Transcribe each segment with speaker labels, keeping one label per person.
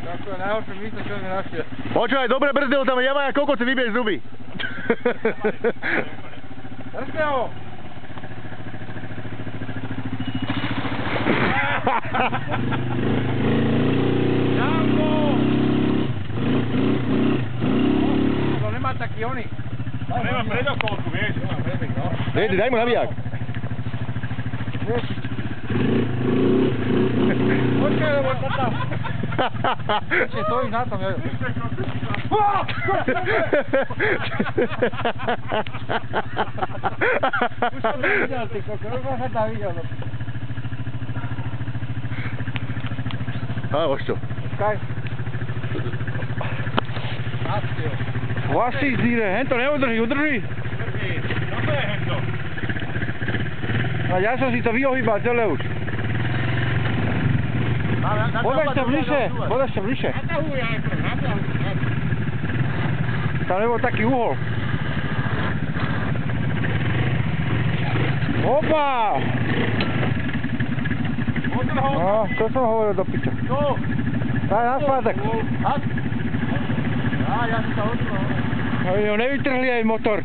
Speaker 1: Tako je najhoršie místo, čo mi našiel.
Speaker 2: Počúvaj, dobre brzdil tam, ja maja koľko si vybieš zuby.
Speaker 1: Držte ho! Jambo! To nemá taký oný.
Speaker 3: Nemá predokolku, vieš? Nemá predek, no.
Speaker 2: Daj mu nabíjak.
Speaker 1: Počkaj, lebo to tam. Ešte stojíš na tom, Jojo. Už som videl, ty koko, už som tam videl.
Speaker 2: Á, už čo?
Speaker 1: Počkaj. Nastio.
Speaker 2: Vlasy zíre, hento neudrží, udrží.
Speaker 3: No to je hento.
Speaker 2: A ja som si to vyohýbal celé už. Poď ešte bližšie.
Speaker 3: Natahuj aj prv, natahuj.
Speaker 2: Tam nebol taký uhol. Opa!
Speaker 3: Odrhol.
Speaker 2: No, to som hovoril do piča.
Speaker 3: No.
Speaker 2: Daj na spátek.
Speaker 1: Á, ja si to odrhol.
Speaker 2: Aby ho nevytrhli aj motor.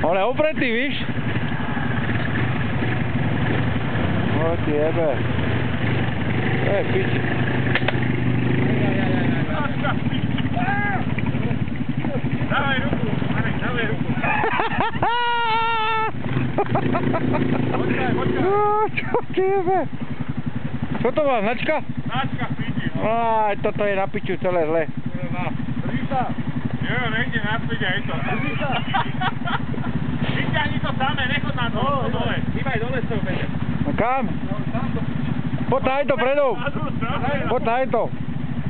Speaker 2: On je opretý, víš? No ti jebe. To je pič.
Speaker 3: Dávaj ruku, Marek, dávaj ruku. Počkaj.
Speaker 2: Čo ti jebe? Čo to má, značka?
Speaker 3: Značka Fiji.
Speaker 2: Aj, toto je na piču celé zle.
Speaker 1: Drží sa.
Speaker 3: Jo, nejde na Fiji, aj to.
Speaker 1: Drží sa.
Speaker 3: Vyťahni to samé, nechod na to dole. Hýbaj dole s tou bede.
Speaker 2: No kam? Poď na to predou. Poď na to.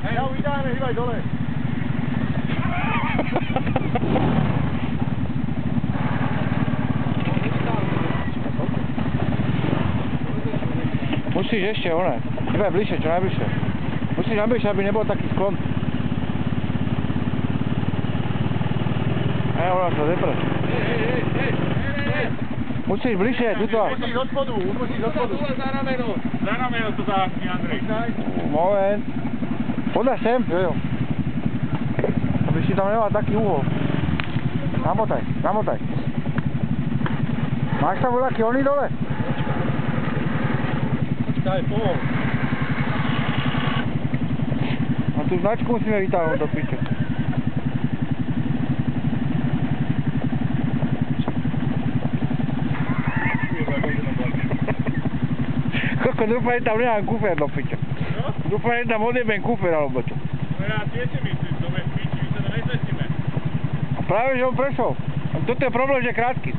Speaker 1: Hej, ja uvidíme, hýbaj dole.
Speaker 2: Musíš ešte, one. Hýbaj bližšie, čo najbližšie. Musíš najbližšie, aby nebol taký sklon. Hej, ona sa zepre.
Speaker 3: Hej.
Speaker 2: Musíš bližšie, tuto.
Speaker 1: Musíš od spodu,
Speaker 3: Za rameno to záhni, Andrej.
Speaker 2: Moment. Podáš sem, Jojo. Aby si tam nemal taký úhol. Namotaj. Máš tam voľaký oný dole?
Speaker 1: Počkaj, povol.
Speaker 2: A tú značku musíme vytáhnuť do piče. Koko, dúfam, že tam nemám kufer do piče. Dúfam, že tam odjebem kufer alebo čo.
Speaker 3: No ja tiež si myslím, to bude v piči, my sa to nezvestíme.
Speaker 2: Práve, že on prešol. A toto je problém, že je krátky.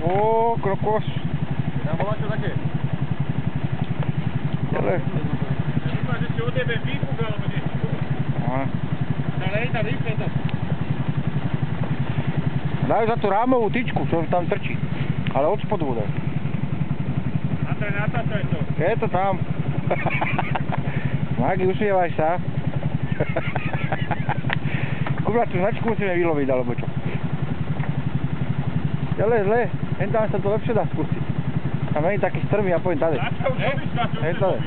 Speaker 2: Ó, krokos.
Speaker 1: Tam bola čo také?
Speaker 2: Ale...
Speaker 3: Ja dúfam, že si odjebem výfuk alebo niečo. Ale je tam rýchle to.
Speaker 2: Dajú za tú rámovú tyčku, čo tam trčí. Ale od spodu bude.
Speaker 3: Andrej, natáčaj to.
Speaker 2: Je to tam. Magi, usmievaj sa. Kubra, tú značku musíme vyloviť, alebo čo? Zle. Hen tam sa to lepšie dá skúsiť. Tam není taký strmý, ja poviem tady. Hej, tady.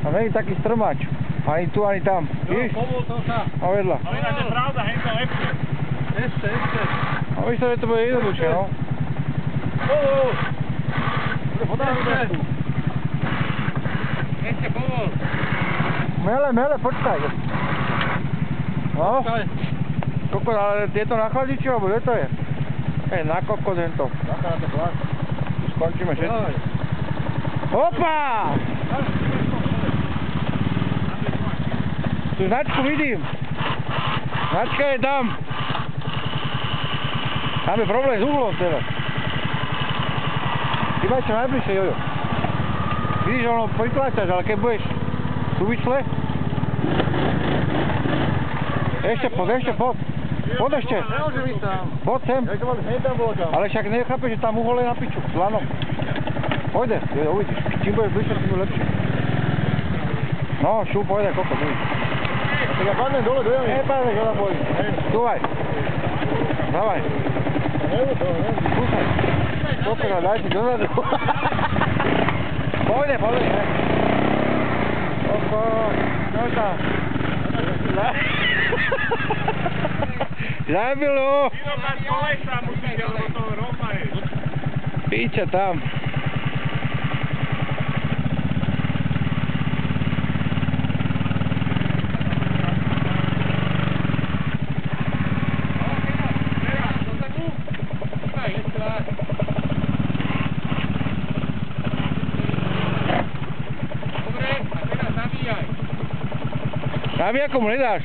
Speaker 2: Tam není taký strmáč. Ani tu, ani tam. Víš?
Speaker 1: Povol to sa.
Speaker 2: A vedľa.
Speaker 3: Ale ináč je pravda, hej to lepšie.
Speaker 1: Ešte.
Speaker 2: A myslím, že to bude jednoduchšie, no.
Speaker 1: Povol. Ešte povol.
Speaker 2: Mele, počkaj. No. Kokos, ale je to na chladiči, alebo kde to je? Hej, na kokos tento.
Speaker 1: Taká na to plán.
Speaker 2: Skončíme všetci. Opa! Tu značku vidím. Značka je tam. Tam je problém s uhlom teraz. Iba čo najbližšie, Jojo. Vidíš, ono pritláčaš, ale keď budeš tu vyčle. Ešte pod. Poď ešte.
Speaker 1: Nemôže byť tam.
Speaker 2: Poď sem.
Speaker 1: Jak to boli, hej tam bolo tam.
Speaker 2: Ale však nechápeš, že tam uhol je na piču, s lanom. Pojde, Jojo, uvidíš. Čím budeš bližšie, tým bude lepšie. No, šup, pojde, kokos, uvidíš.
Speaker 1: Tak ja padnem dole do jamy.
Speaker 2: Nepadneš, ona bolí. Stúvaj. Dávaj. Slušaj, Popera, daj si dozadu. Pojde, hej. Oko, čo tam? Zabilu!
Speaker 3: Vyrobať kolesa musíte, lebo to rovna je.
Speaker 2: Píča tam. Nabíj, ako mu nedáš?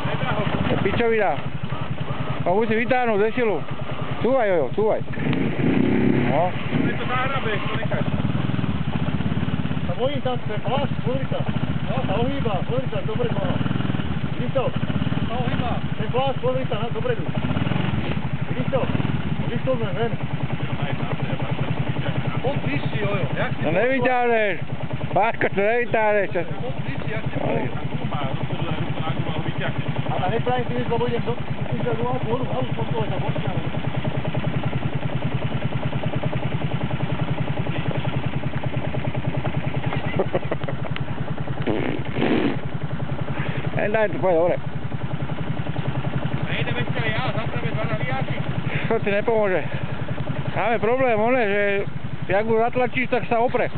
Speaker 3: Nedá ho.
Speaker 2: To pičovina. On musí vytáhnuť ze silu. Cúvaj, Jojo, cúvaj. No.
Speaker 3: Je to náhrabe, to necháš.
Speaker 1: A bojím tam ten plášť, pozri sa. No, sa ohýba, pozri sa, dobre to má. Vidíš to? Sa ohýba. Ten plášť, pozri sa, dopredu. Vidíš to? Vidíš to sme ven. On vyšší, Jojo.
Speaker 2: No nevyťahneš. Páko, to nevyťahneš.
Speaker 1: On vyšší, jak si bol.
Speaker 3: A
Speaker 1: nepravím si, lebo idem do... Musím sa do autu, auto spolkovať a počkám.
Speaker 2: Daj to, poď hore.
Speaker 3: Nejdeme ešte ja, za tebe dva navijáči.
Speaker 2: To ti nepomôže. Máme problém, že jak ho zatlačíš, tak sa opre.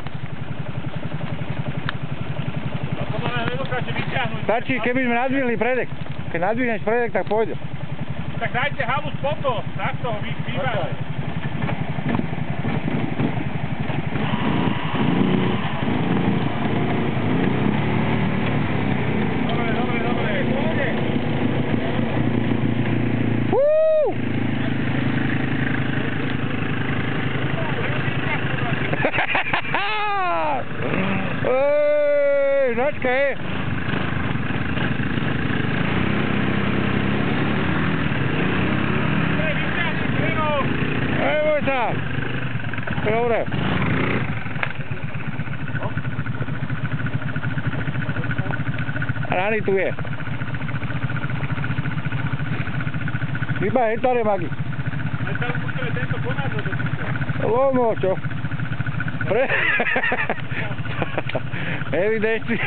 Speaker 3: A podľa mňa nedokáže vyťahnuť.
Speaker 2: Stačí, keby sme nadvihli predek. Keď nadvihneš predek, tak pôjde.
Speaker 3: Tak dajte halu spoko, takto ho vyhýbaj. Dobre, pôjde.
Speaker 2: Značka je. Neboj sa. Dobre. Rany tu je. Iba hektare, Magi.
Speaker 3: Ale tam musíme tento ponášať do týka.
Speaker 2: Lomo, čo? Evidencia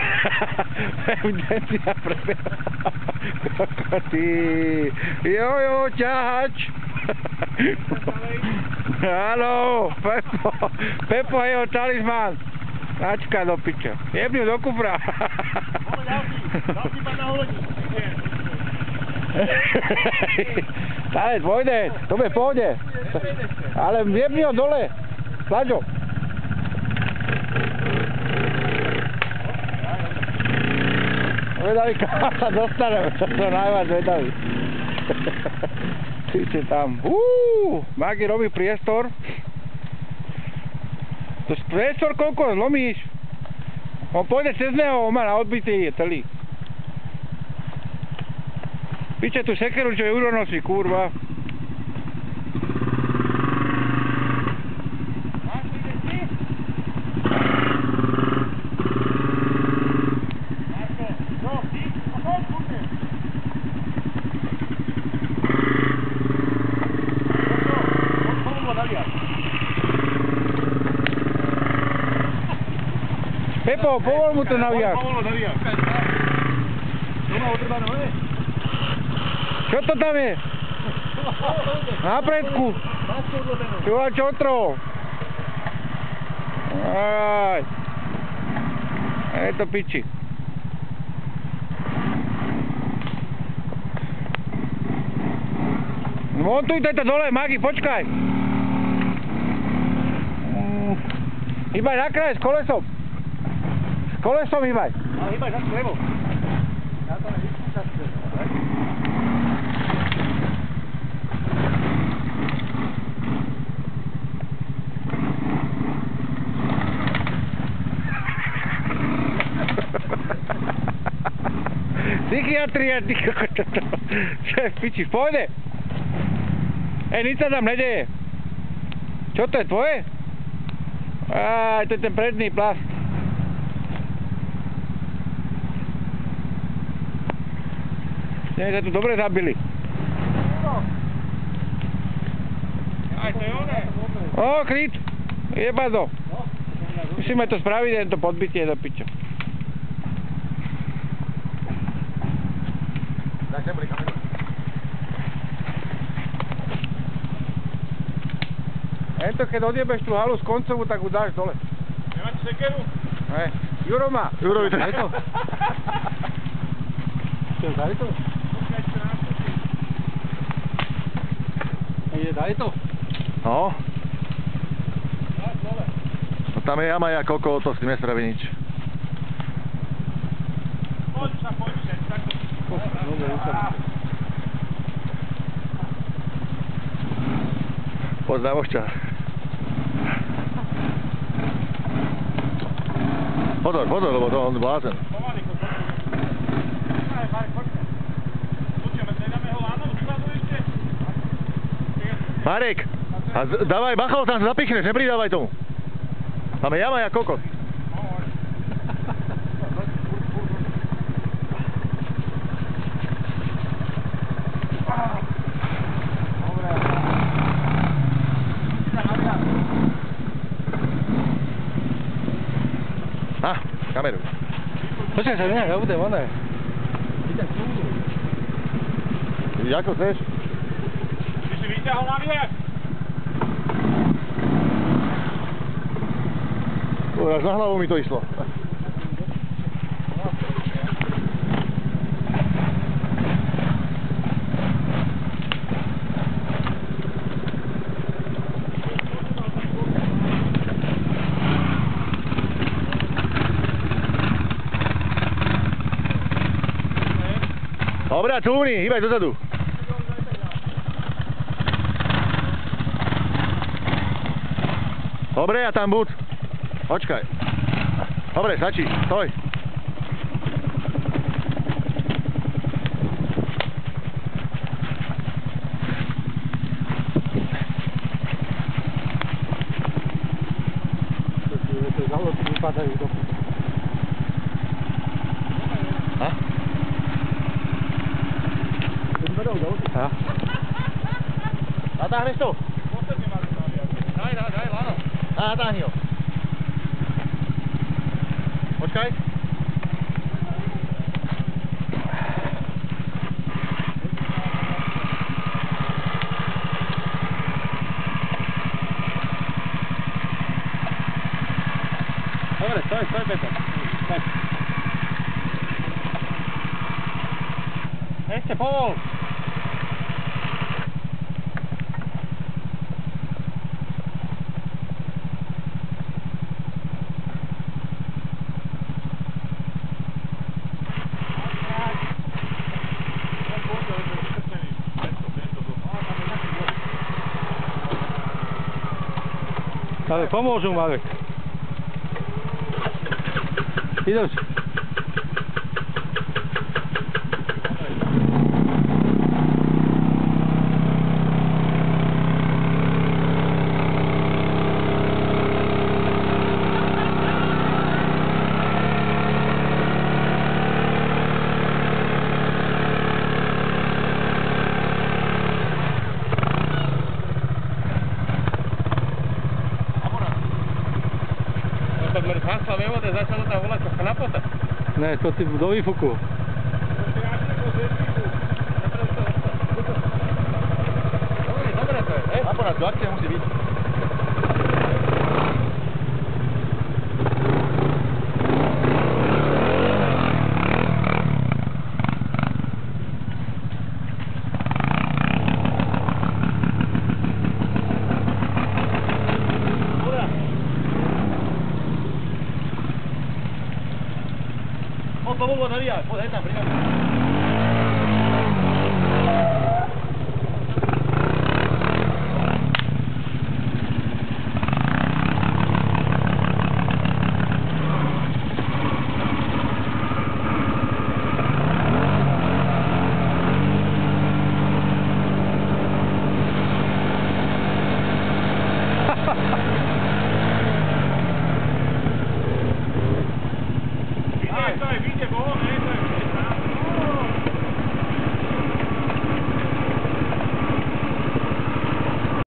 Speaker 2: prebieha. Ty. Jojo, ťahač. Áno, Pepo. Pepo je jeho talizmán. Načka do piča. Jebni do kufra.
Speaker 1: Ďalší pán na holení.
Speaker 2: Talec, pôjde. To bude v pohode. Ale jebni ho dole. Slaďo. Vedavý, kam sa dostaneme. To sú najviac vedavý. Píče tam. Magi robí priestor. To priestor koľko zlomíš? On pôjde cez neho, on má na odbitý celý. Píče tu sekeru, čo je uronosí, kurva. Pepo, povol mu to naviak. Čo to tam je? Na predku. Čuva čotro. Aj. Je to piči. Montujte to dole, Magi, počkaj. Hýbaj na kraj s kolesom. S kolesom hýbaj.
Speaker 1: Ale hýbaj za strevo. Ja to nevyskúšam za strevo.
Speaker 2: Psychiatria, ty kokot, čo je v piči, pôjde. Nič sa tam nedeje. Čo to je, tvoje? Á, to je ten predný plast. Nie, sa tu dobre zabili.
Speaker 3: Aj to je oné.
Speaker 2: O, kryt! Jebado! Musíme to spraviť, jen to podbitie do piča.
Speaker 1: Tak neboli kameru.
Speaker 2: Ento, keď odjebeš tú halu z koncovú, tak ju dáš dole.
Speaker 3: Nemáte sekeru?
Speaker 2: Ne. Juro má.
Speaker 1: Jurovi to...
Speaker 2: Daj to. Čo, daj to?
Speaker 3: Počkajte na nástupy.
Speaker 2: Daj to.
Speaker 1: No,
Speaker 3: Daj dole.
Speaker 1: tam je jama ja koko, to s tým nespraví nič.
Speaker 3: Poď sa, poď sa. Takto.
Speaker 1: Poď na vošťa. Pozor, lebo to on blázen.
Speaker 3: Pomaly, poď. Aj, Marek, poďme. Počujeme, nedáme ho lánom, vypadú ešte?
Speaker 1: Marek, a dávaj bachal, tam sa zapichneš, nepridávaj tomu. Tam je jama ja kokos. Kameru.
Speaker 2: Počkaj sa, nejak, ja budem, oné.
Speaker 1: Jako chceš?
Speaker 3: Ty si vyťahol na výjak?
Speaker 1: Až na hlavu mi to išlo. Dobre, čúvni, hýbaj dozadu. Dobre, a tam buď. Počkaj. Dobre, stačí, stoj.
Speaker 2: Vypadajú do...
Speaker 1: Ha?
Speaker 2: Ha?
Speaker 1: Natáhneš to?
Speaker 3: Posledne máme to na výjak. Daj, láno.
Speaker 1: Natáhni ho. Počkaj.
Speaker 2: Dobre, stoj, Peter. Stoj. Ešte povol. Ale pomôžu, Marek. Ideš.
Speaker 3: Začalo tam volať čo chlapota.
Speaker 2: Ne, to ty do výfuku.
Speaker 3: Dobre to je, ne?
Speaker 1: Na poradku, akcia musí byť. Poď, na výjak, poď, hej tam, pri nás.